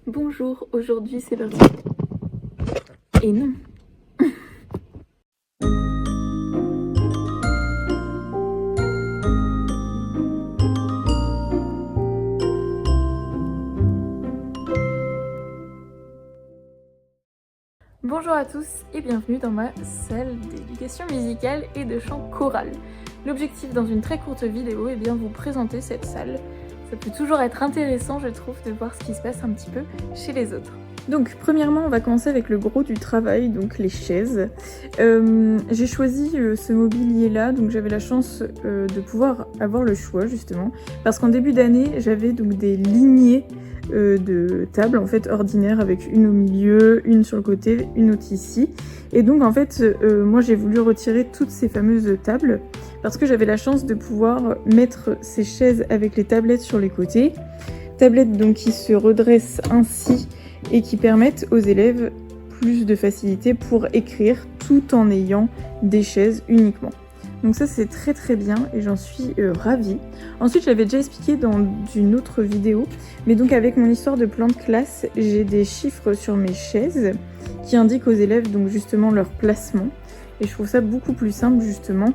Bonjour, aujourd'hui c'est parti. Et non. Bonjour à tous et bienvenue dans ma salle d'éducation musicale et de chant choral. L'objectif dans une très courte vidéo est bien vous présenter cette salle. Ça peut toujours être intéressant, je trouve, de voir ce qui se passe un petit peu chez les autres. Donc premièrement, on va commencer avec le gros du travail, donc les chaises. J'ai choisi ce mobilier-là, donc j'avais la chance de pouvoir avoir le choix justement, parce qu'en début d'année, j'avais donc des lignées de tables en fait ordinaires avec une au milieu, une sur le côté, une autre ici. Et donc en fait, moi j'ai voulu retirer toutes ces fameuses tables parce que j'avais la chance de pouvoir mettre ces chaises avec les tablettes sur les côtés. Tablettes donc qui se redressent ainsi et qui permettent aux élèves plus de facilité pour écrire tout en ayant des chaises uniquement. Donc ça c'est très très bien et j'en suis ravie. Ensuite j'avais déjà expliqué dans une autre vidéo, mais donc avec mon histoire de plan de classe, j'ai des chiffres sur mes chaises qui indiquent aux élèves donc justement leur placement. Et je trouve ça beaucoup plus simple justement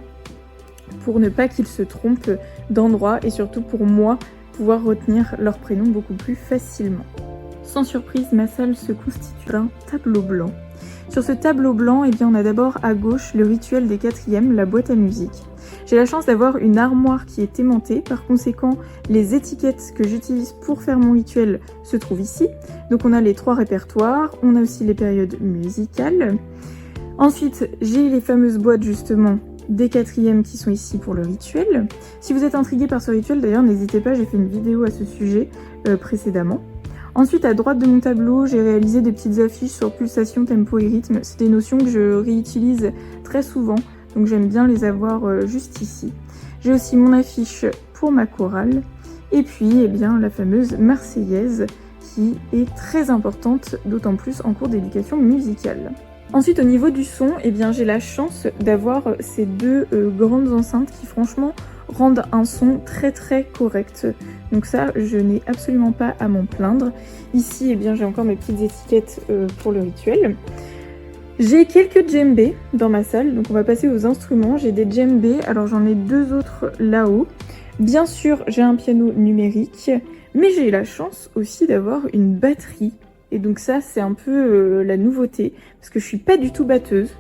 pour ne pas qu'ils se trompent d'endroit et surtout pour moi pouvoir retenir leur prénom beaucoup plus facilement. Sans surprise, ma salle se constitue d'un tableau blanc. Sur ce tableau blanc, eh bien, on a d'abord à gauche le rituel des 4e, la boîte à musique. J'ai la chance d'avoir une armoire qui est aimantée, par conséquent, les étiquettes que j'utilise pour faire mon rituel se trouvent ici. Donc on a les 3 répertoires, on a aussi les périodes musicales. Ensuite, j'ai les fameuses boîtes justement des 4e qui sont ici pour le rituel. Si vous êtes intrigué par ce rituel, d'ailleurs, n'hésitez pas, j'ai fait une vidéo à ce sujet précédemment. Ensuite, à droite de mon tableau, j'ai réalisé des petites affiches sur pulsation, tempo et rythme. C'est des notions que je réutilise très souvent, donc j'aime bien les avoir juste ici. J'ai aussi mon affiche pour ma chorale, et puis eh bien, la fameuse Marseillaise, qui est très importante, d'autant plus en cours d'éducation musicale. Ensuite, au niveau du son, eh bien, j'ai la chance d'avoir ces deux grandes enceintes qui franchement rendent un son très très correct. Donc ça, je n'ai absolument pas à m'en plaindre. Ici, eh bien, j'ai encore mes petites étiquettes pour le rituel. J'ai quelques djembés dans ma salle, donc on va passer aux instruments. J'ai des djembés, alors j'en ai 2 autres là-haut. Bien sûr, j'ai un piano numérique, mais j'ai la chance aussi d'avoir une batterie. Et donc ça, c'est un peu la nouveauté, parce que je suis pas du tout batteuse.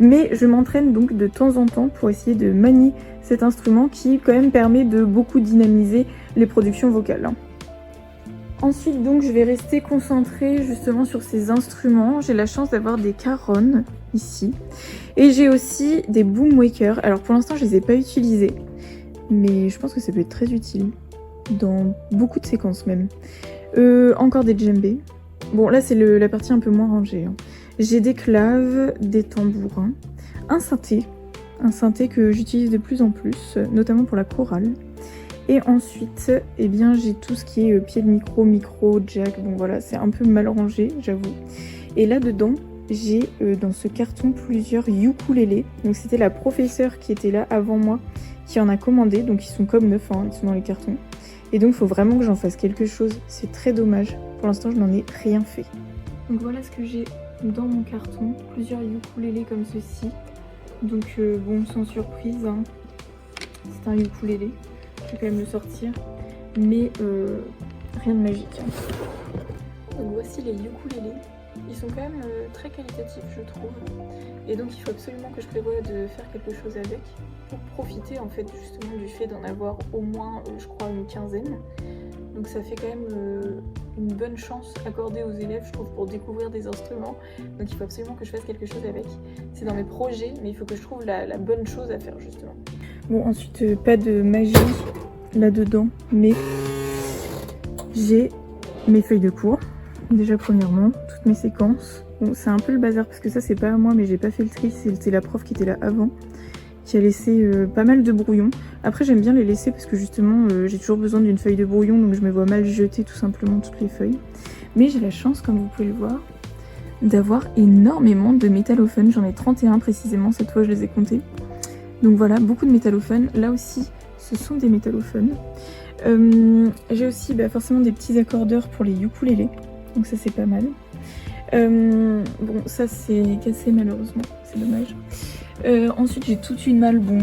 Mais je m'entraîne donc de temps en temps pour essayer de manier cet instrument qui quand même permet de beaucoup dynamiser les productions vocales. Ensuite donc je vais rester concentrée justement sur ces instruments. J'ai la chance d'avoir des caronnes ici. Et j'ai aussi des boomwakers. Alors pour l'instant je les ai pas utilisés, mais je pense que ça peut être très utile dans beaucoup de séquences même. Encore des djembés. Bon là c'est la partie un peu moins rangée. J'ai des claves, des tambourins, un synthé que j'utilise de plus en plus, notamment pour la chorale. Et ensuite, eh bien, j'ai tout ce qui est pied de micro, jack, bon voilà, c'est un peu mal rangé, j'avoue. Et là-dedans, j'ai dans ce carton plusieurs ukulélés. Donc c'était la professeure qui était là avant moi qui en a commandé, donc ils sont comme neufs, hein, ils sont dans les cartons. Et donc il faut vraiment que j'en fasse quelque chose, c'est très dommage. Pour l'instant, je n'en ai rien fait. Donc voilà ce que j'ai dans mon carton, plusieurs ukulélés comme ceci. Donc bon, sans surprise, hein, c'est un ukulélé, je vais quand même le sortir, mais rien de magique. Donc voici les ukulélés, ils sont quand même très qualitatifs je trouve, et donc il faut absolument que je prévoie de faire quelque chose avec, pour profiter en fait justement du fait d'en avoir au moins je crois une quinzaine. Donc ça fait quand même une bonne chance accordée aux élèves, je trouve, pour découvrir des instruments. Donc il faut absolument que je fasse quelque chose avec. C'est dans mes projets, mais il faut que je trouve la bonne chose à faire, justement. Bon, ensuite, pas de magie là-dedans, mais j'ai mes feuilles de cours. Déjà, premièrement, toutes mes séquences. Bon, c'est un peu le bazar, parce que ça, c'est pas à moi, mais j'ai pas fait le tri, c'est la prof qui était là avant, qui a laissé pas mal de brouillons. Après j'aime bien les laisser parce que justement j'ai toujours besoin d'une feuille de brouillon, donc je me vois mal jeter tout simplement toutes les feuilles. Mais j'ai la chance, comme vous pouvez le voir, d'avoir énormément de métallophones. J'en ai 31 précisément, cette fois je les ai comptés. Donc voilà, beaucoup de métallophones. Là aussi ce sont des métallophones. J'ai aussi forcément des petits accordeurs pour les ukulélés. Donc ça c'est pas mal. Bon ça c'est cassé malheureusement, c'est dommage. Ensuite j'ai toute une malle, bon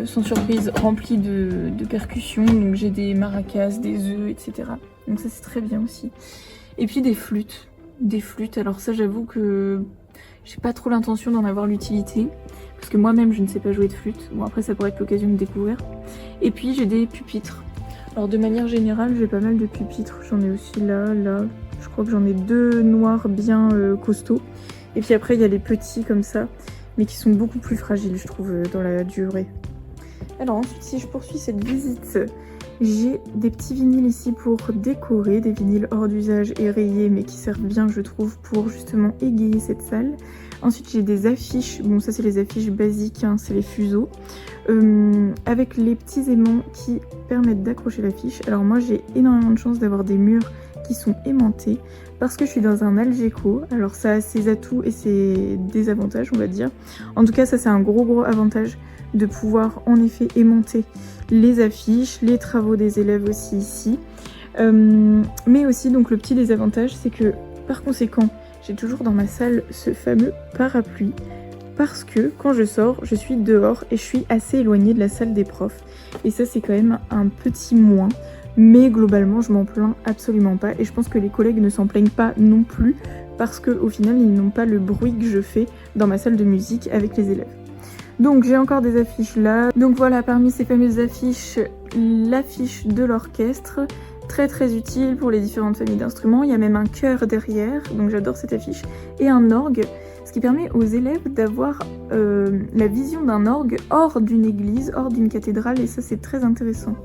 sans surprise, remplie de percussions. Donc j'ai des maracas, des œufs, etc. Donc ça c'est très bien aussi. Et puis des flûtes. Alors ça j'avoue que j'ai pas trop l'intention d'en avoir l'utilité. Parce que moi-même je ne sais pas jouer de flûte. Bon après ça pourrait être l'occasion de découvrir. Et puis j'ai des pupitres. Alors de manière générale j'ai pas mal de pupitres. J'en ai aussi là. Je crois que j'en ai 2 noirs bien costauds. Et puis après il y a les petits comme ça. Mais qui sont beaucoup plus fragiles je trouve dans la durée. Alors ensuite si je poursuis cette visite, j'ai des petits vinyles ici pour décorer, des vinyles hors d'usage et rayés mais qui servent bien je trouve pour justement égayer cette salle. Ensuite j'ai des affiches, bon ça c'est les affiches basiques, hein, c'est les fuseaux, avec les petits aimants qui permettent d'accrocher l'affiche. Alors moi j'ai énormément de chance d'avoir des murs qui sont aimantés parce que je suis dans un Algeco. Alors ça a ses atouts et ses désavantages on va dire. En tout cas ça c'est un gros avantage de pouvoir en effet aimanter les affiches, les travaux des élèves aussi ici. Mais aussi donc le petit désavantage c'est que par conséquent j'ai toujours dans ma salle ce fameux parapluie parce que quand je sors je suis dehors et je suis assez éloignée de la salle des profs et ça c'est quand même un petit moins, mais globalement je m'en plains absolument pas et je pense que les collègues ne s'en plaignent pas non plus parce qu'au final ils n'ont pas le bruit que je fais dans ma salle de musique avec les élèves. Donc j'ai encore des affiches là. Donc voilà, parmi ces fameuses affiches, l'affiche de l'orchestre, très utile pour les différentes familles d'instruments. Il y a même un chœur derrière, donc j'adore cette affiche, et un orgue, ce qui permet aux élèves d'avoir la vision d'un orgue hors d'une église, hors d'une cathédrale, et ça c'est très intéressant.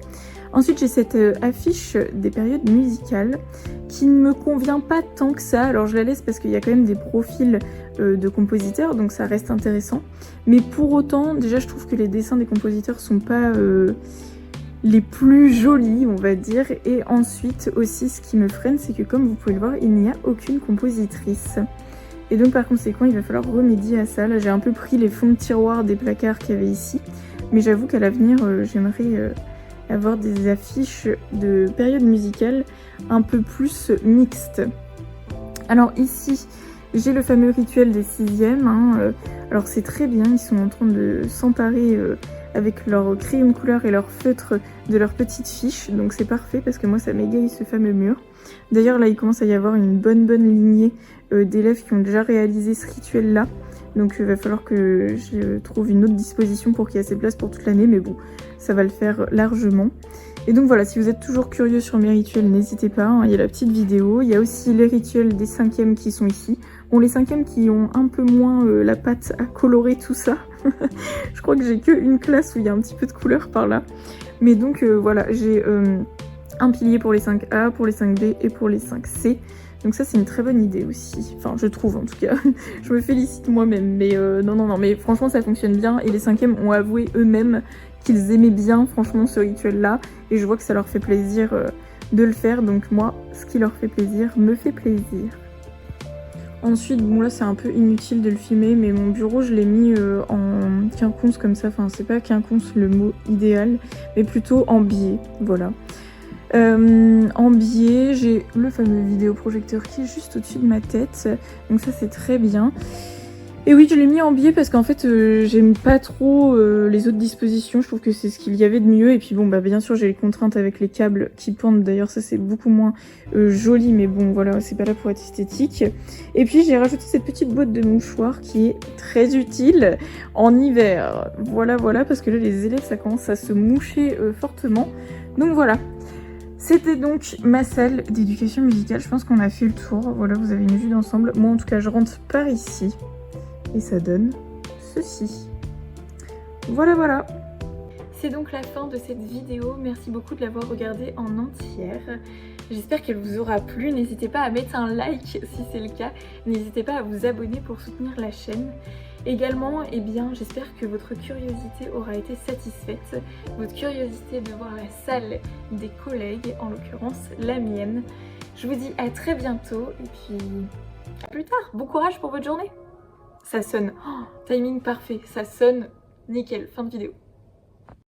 Ensuite j'ai cette affiche des périodes musicales qui ne me convient pas tant que ça. Alors je la laisse parce qu'il y a quand même des profils de compositeurs, donc ça reste intéressant. Mais pour autant, déjà je trouve que les dessins des compositeurs sont pas les plus jolis, on va dire. Et ensuite aussi ce qui me freine, c'est que comme vous pouvez le voir, il n'y a aucune compositrice. Et donc par conséquent, il va falloir remédier à ça. Là j'ai un peu pris les fonds de tiroir des placards qu'il y avait ici. Mais j'avoue qu'à l'avenir, j'aimerais avoir des affiches de période musicale un peu plus mixtes. Alors ici, j'ai le fameux rituel des 6e. Alors c'est très bien, ils sont en train de s'emparer avec leur crayon de couleur et leur feutre de leurs petites fiches. Donc c'est parfait parce que moi ça m'égaye ce fameux mur. D'ailleurs là il commence à y avoir une bonne lignée d'élèves qui ont déjà réalisé ce rituel là. Donc il va falloir que je trouve une autre disposition pour qu'il y ait assez de place pour toute l'année, mais bon, ça va le faire largement. Et donc voilà, si vous êtes toujours curieux sur mes rituels, n'hésitez pas, hein, il y a la petite vidéo. Il y a aussi les rituels des 5e qui sont ici. Bon, les 5e qui ont un peu moins la patte à colorer tout ça. Je crois que j'ai qu'une classe où il y a un petit peu de couleur par là. Mais donc voilà, j'ai un pilier pour les 5A, pour les 5B et pour les 5C. Donc ça c'est une très bonne idée aussi, enfin je trouve en tout cas, je me félicite moi-même, mais non, mais franchement ça fonctionne bien et les 5e ont avoué eux-mêmes qu'ils aimaient bien franchement ce rituel-là et je vois que ça leur fait plaisir de le faire, donc moi ce qui leur fait plaisir me fait plaisir. Ensuite, bon là c'est un peu inutile de le filmer, mais mon bureau je l'ai mis en quinconce comme ça, enfin c'est pas quinconce le mot idéal, mais plutôt en biais, voilà. En biais, j'ai le fameux vidéoprojecteur qui est juste au-dessus de ma tête, donc ça c'est très bien. Et oui, je l'ai mis en biais parce qu'en fait j'aime pas trop les autres dispositions, je trouve que c'est ce qu'il y avait de mieux. Et puis bon bah bien sûr j'ai les contraintes avec les câbles qui pendent, d'ailleurs ça c'est beaucoup moins joli, mais bon voilà, c'est pas là pour être esthétique. Et puis j'ai rajouté cette petite boîte de mouchoirs qui est très utile en hiver, voilà parce que là les élèves ça commence à se moucher fortement, donc voilà. C'était donc ma salle d'éducation musicale, je pense qu'on a fait le tour, voilà vous avez une vue d'ensemble. Moi en tout cas je rentre par ici et ça donne ceci. Voilà. C'est donc la fin de cette vidéo, merci beaucoup de l'avoir regardée en entière. J'espère qu'elle vous aura plu, n'hésitez pas à mettre un like si c'est le cas, n'hésitez pas à vous abonner pour soutenir la chaîne. Également, eh bien, j'espère que votre curiosité aura été satisfaite, votre curiosité de voir la salle des collègues, en l'occurrence la mienne. Je vous dis à très bientôt et puis à plus tard, bon courage pour votre journée. Ça sonne, oh, timing parfait, ça sonne nickel, fin de vidéo.